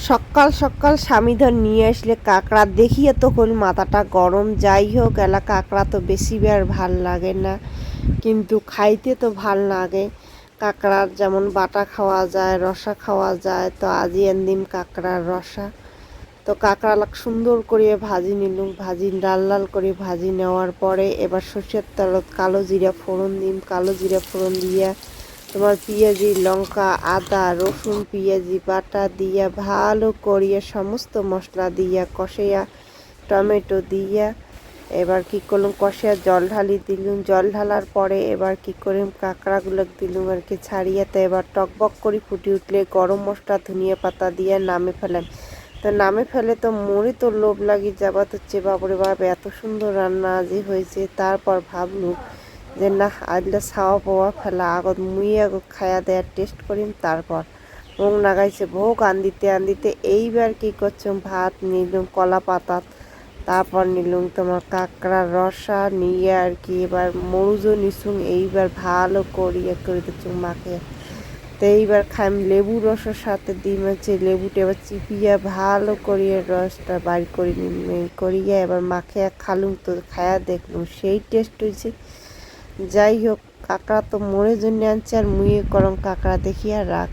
সকাল সকাল স্বামীধর নিয়ে আসলে কাঁকড়া দেখিয়ে তখন মাথাটা গরম। যাই হোক, এলা কাঁকড়া তো বেশি আর ভাল লাগে না, কিন্তু খাইতে তো ভাল লাগে। কাঁকড়ার যেমন বাটা খাওয়া যায়, রসা খাওয়া যায়, তো আজি এনদিম কাঁকড়ার রসা। তো কাঁকড়া সুন্দর করে ভাজি নিলুম, ভাজি লাল লাল করে ভাজি নেওয়ার পরে এবার সর্ষের তেলত কালো জিরা ফোড়ন দিম। কালো জিরা ফোড়ন দিয়া তোমার পেঁয়াজি, লঙ্কা, আদা, রসুন, পেঁয়াজি বাটা দিয়া ভালো করিয়া সমস্ত মশলা দিয়া কষাইয়া টমেটো দিয়া এবার কি করলাম, কষাইয়া জল ঢালি দিলুম। জল ঢালার পরে এবার কি করিম, কাঁকড়াগুলো দিলুম আর কি ছাড়িয়ে। তো এবার টকবক করে ফুটে উঠলে গরম মশলা ধনিয়া পাতা দিয়ে নামে ফেলাম। তো নামে ফেলে তো মরি তো লোভ লাগি যাবা, তো বাপরে বাপ এত সুন্দর রান্না আজি হয়েছে। তারপর ভাবলুম যে না, আজকে ছাওয়া পাওয়া ফেলা আগত মুই আগত খায়া দেয়ার টেস্ট করিম। তারপর মুখ নাগাইছে ভোগ আন্দিতে আন্দিতে এইবার কি করছুম, ভাত নিলুম কলা পাতাত, তারপর নিলুম তোমার কাঁকড়ার রসা নিয়ে আর কি এবার মরুজও নিছুম। এইবার ভালো করিয়া করে দিচ্ছুম মাকে। তো এইবার খাইম লেবু রসের সাথে ডিম আছে, লেবুটা এবার চিপিয়া ভালো করিয়া রসটা বাইর করে করিয়া এবার মাখে খালুম। তো খায়া দেখলুম সেই টেস্ট হয়েছে। যাই হোক, কাঁকড়া তো মোড়ের জন্য আনছে, আর মুইয়ে করম কাঁকড়া দেখিয়া রাখ।